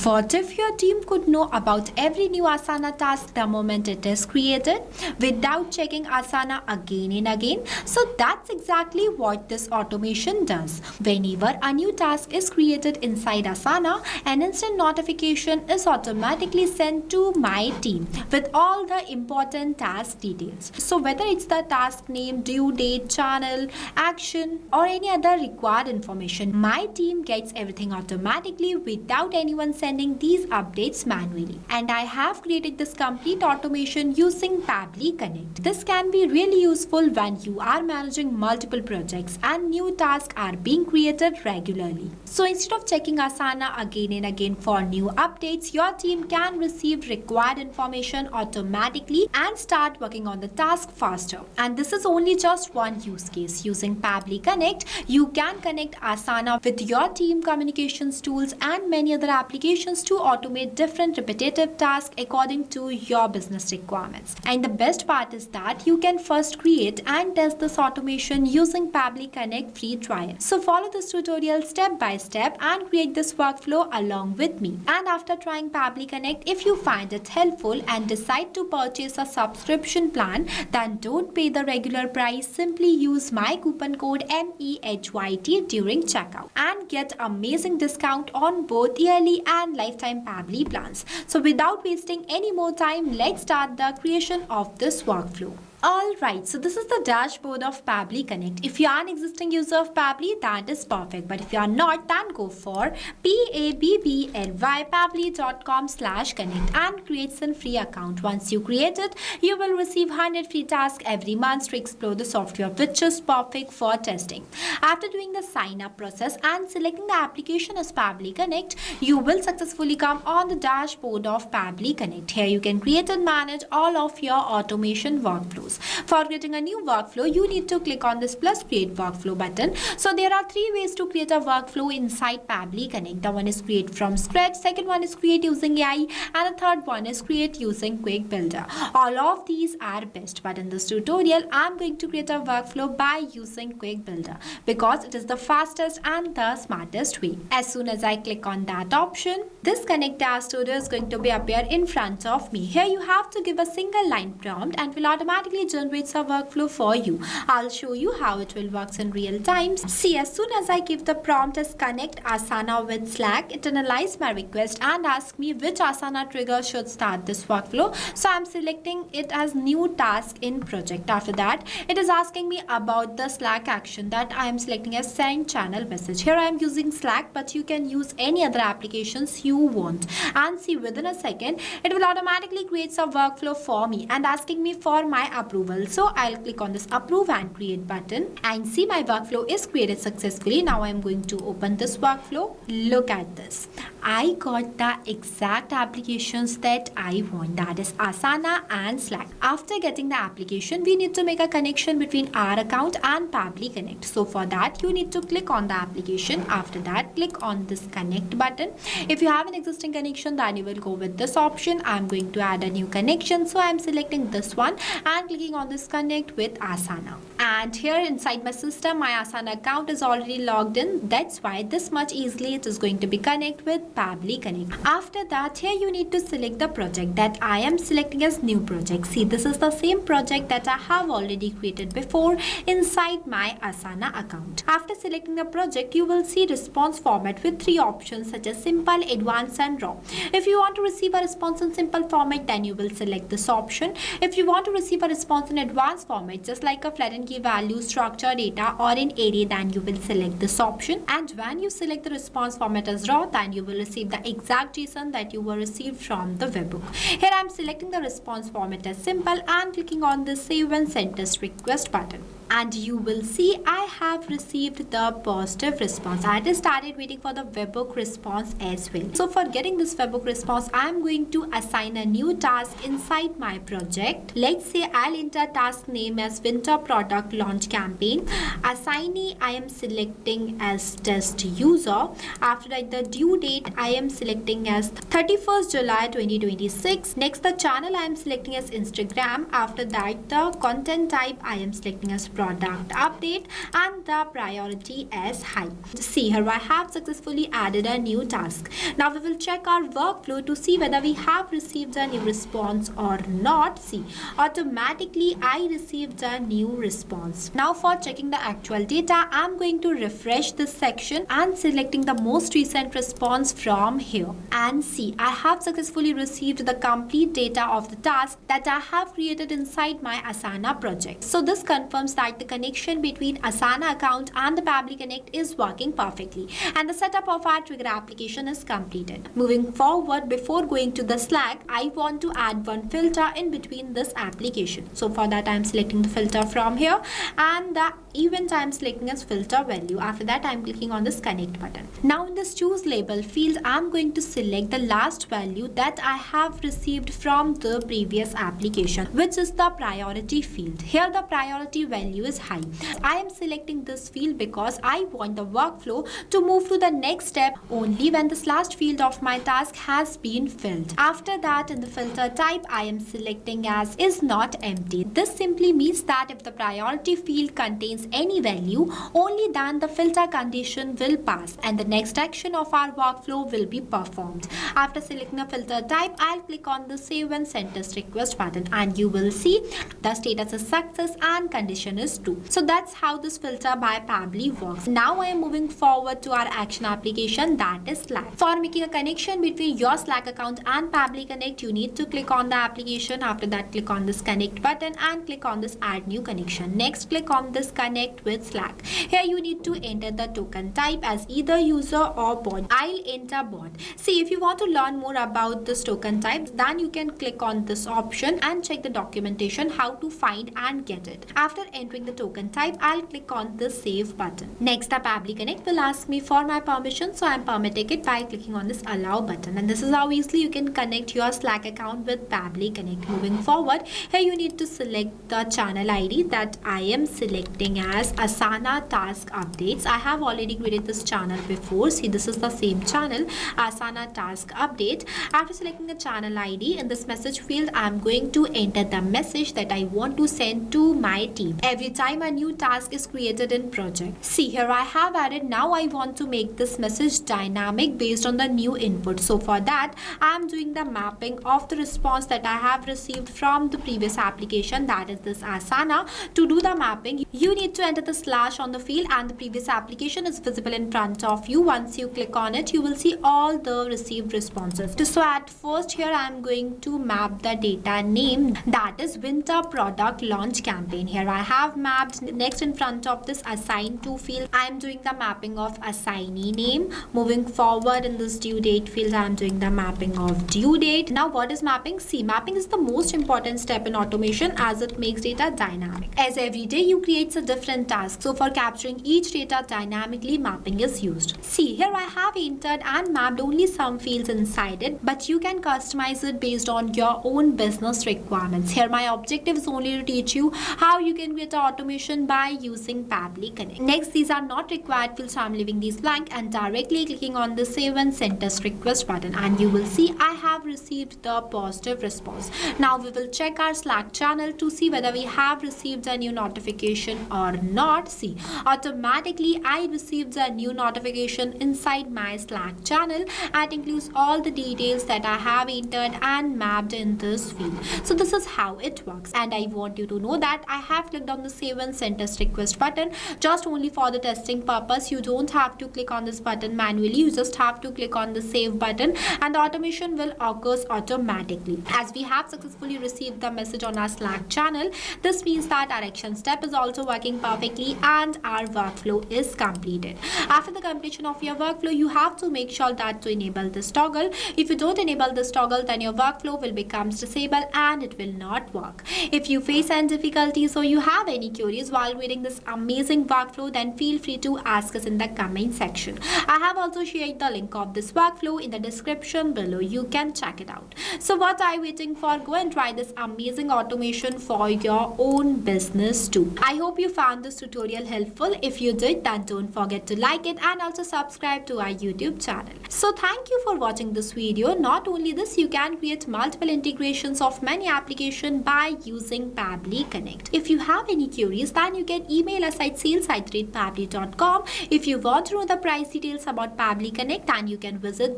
What if your team could know about every new Asana task the moment it is created without checking Asana again and again? So that's exactly what this automation does. Whenever a new task is created inside Asana, an instant notification is automatically sent to my team with all the important task details. So whether it's the task name, due date, channel, action, or any other required information, my team gets everything automatically without anyone sending these updates manually. And I have created this complete automation using Pabbly Connect. This can be really useful when you are managing multiple projects and new tasks are being created regularly. So instead of checking Asana again and again for new updates, your team can receive required information automatically and start working on the task faster. And this is only just one use case. Using Pabbly Connect, you can connect Asana with your team communications tools and many other applications to automate different repetitive tasks according to your business requirements. And the best part is that you can first create and test this automation using Pabbly Connect free trial. So follow this tutorial step by step and create this workflow along with me. And after trying Pabbly Connect, if you find it helpful and decide to purchase a subscription plan, then don't pay the regular price. Simply use my coupon code MEHYT during checkout and get amazing discount on both yearly and lifetime Pabbly plans. So without wasting any more time, let's start the creation of this workflow. Alright, so this is the dashboard of Pabbly Connect. If you are an existing user of Pabbly, that is perfect. But if you are not, then go for pabbly.com/connect and create a free account. Once you create it, you will receive 100 free tasks every month to explore the software, which is perfect for testing. After doing the sign up process and selecting the application as Pabbly Connect, you will successfully come on the dashboard of Pabbly Connect. Here you can create and manage all of your automation workflows. For creating a new workflow, you need to click on this plus create workflow button. So there are three ways to create a workflow inside Pabbly Connect. The one is create from scratch, second one is create using AI, and the third one is create using Quick Builder. All of these are best, but in this tutorial, I'm going to create a workflow by using Quick Builder because it is the fastest and the smartest way. As soon as I click on that option, this Connect dashboard is going to be appear in front of me. Here you have to give a single line prompt and will automatically generates a workflow for you. I'll show you how it will work in real time. See, as soon as I give the prompt as connect Asana with Slack, it analyzes my request and asks me which Asana trigger should start this workflow. So I'm selecting it as new task in project. After that, it is asking me about the Slack action that I am selecting as send channel message. Here I am using Slack, but you can use any other applications you want. And see, within a second, it will automatically create a workflow for me and asking me for my approval. So I'll click on this approve and create button and see my workflow is created successfully. Now I'm going to open this workflow. Look at this. I got the exact applications that I want, that is Asana and Slack. After getting the application, we need to make a connection between our account and Pabbly Connect. So for that, you need to click on the application. After that, click on this connect button. If you have an existing connection, then you will go with this option. I'm going to add a new connection. So I'm selecting this one and clicking on this connect with Asana. And here inside my system, my Asana account is already logged in. That's why this much easily it is going to be connect with Pabbly Connect. After that, here you need to select the project that I am selecting as new project. See, this is the same project that I have already created before inside my Asana account. After selecting the project, you will see response format with three options such as simple, advanced and raw. If you want to receive a response in simple format, then you will select this option. If you want to receive a response in advanced format, just like a flattened key value, structure data or in array, then you will select this option. And when you select the response format as raw, then you will receive the exact JSON that you were received from the webhook. Here I am selecting the response format as simple and clicking on the save and send test request button. And you will see I have received the positive response. I just started waiting for the webhook response as well. So for getting this webhook response, I am going to assign a new task inside my project. Let's say I'll I'll enter task name as winter product launch campaign. Assignee I am selecting as test user. After that, the due date I am selecting as 31st July 2026. Next, the channel I am selecting as Instagram. After that, the content type I am selecting as product update and the priority as high. See here, I have successfully added a new task. Now we will check our workflow to see whether we have received a new response or not. See, automatically I received a new response. Now for checking the actual data, I'm going to refresh this section and selecting the most recent response from here. And see, I have successfully received the complete data of the task that I have created inside my Asana project. So this confirms that the connection between Asana account and the Pabbly Connect is working perfectly, and the setup of our trigger application is completed. Moving forward, before going to the Slack, I want to add one filter in between this application. So for that, I'm selecting the filter from here, and the event I'm selecting as filter value. After that, I'm clicking on this connect button. Now in this choose label field, I'm going to select the last value that I have received from the previous application, which is the priority field. Here the priority value is high. I am selecting this field because I want the workflow to move to the next step only when this last field of my task has been filled. After that, in the filter type, I am selecting as is not empty. This simply means that if the priority field contains any value, only then the filter condition will pass and the next action of our workflow will be performed. After selecting a filter type, I'll click on the save and send test request button, and you will see the status is success and condition is true. So that's how this filter by Pabbly works. Now I am moving forward to our action application, that is Slack. For making a connection between your Slack account and Pabbly Connect, you need to click on the application. After that, click on this connect button and click on this add new connection. Next, click on this connect with Slack. Here you need to enter the token type as either user or bot. I'll enter bot. See, if you want to learn more about this token type, then you can click on this option and check the documentation how to find and get it. After entering the token type, I'll click on the save button. Next, the Pabbly Connect will ask me for my permission, so I'm permitting it by clicking on this allow button, and this is how easily you can connect your Slack account with Pabbly Connect. Moving forward, here you need to select the channel ID that I am selecting as Asana task updates. I have already created this channel before. See, this is the same channel, Asana task update. After selecting the channel ID, in this message field, I'm going to enter the message that I want to send to my team every time a new task is created in project. See, here I have added. Now I want to make this message dynamic based on the new input. So for that, I'm doing the mapping of the response that I have received from the previous application, that is this Asana. To do the mapping, you need to enter the slash on the field, and the previous application is visible in front of you. Once you click on it, you will see all the received responses. So at first, here I'm going to map the data name, that is winter product launch campaign. Here I have mapped. Next, in front of this assign to field, I'm doing the mapping of assignee name. Moving forward, in this due date field, I'm doing the mapping of due date. Now what is mapping? See, mapping is the most important step in automation as it makes data dynamic. As every day you create a different task, so for capturing each data dynamically, mapping is used. See, here I have entered and mapped only some fields inside it, but you can customize it based on your own business requirements. Here my objective is only to teach you how you can create automation by using Pabbly Connect. Next, these are not required fields, so I'm leaving these blank and directly clicking on the save and send test request button, and you will see I have received the positive response. Now we will check our Slack channel to see whether we have received a new notification or not. See, automatically I received a new notification inside my Slack channel, and includes all the details that I have entered and mapped in this field. So this is how it works, and I want you to know that I have clicked on the save and send test request button just only for the testing purpose. You don't have to click on this button manually. You just have to click on the save button and the automation will occur automatically. As we have successfully received the message on our Slack channel, this means that our action step is also working perfectly and our workflow is completed. After the completion of your workflow, you have to make sure that to enable this toggle. If you don't enable this toggle, then your workflow will become disabled and it will not work. If you face any difficulties or you have any queries while reading this amazing workflow, then feel free to ask us in the comment section. I have also shared the link of this workflow in the description below. You can check it out. So what are you waiting for? Go and try this amazing automation automation for your own business too. I hope you found this tutorial helpful. If you did, then don't forget to like it and also subscribe to our YouTube channel. So thank you for watching this video. Not only this, you can create multiple integrations of many applications by using Pabbly Connect. If you have any queries, then you can email us at sales@pabbly.com. If you want to know the price details about Pabbly Connect, then you can visit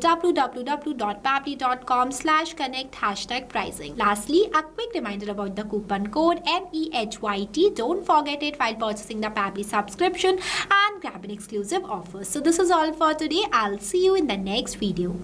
www.pabbly.com/connect #pricing. Lastly, a quick reminder about the coupon code MEHYT. Don't forget it while purchasing the Pabbly subscription and grab an exclusive offer. So this is all for today. I'll see you in the next video.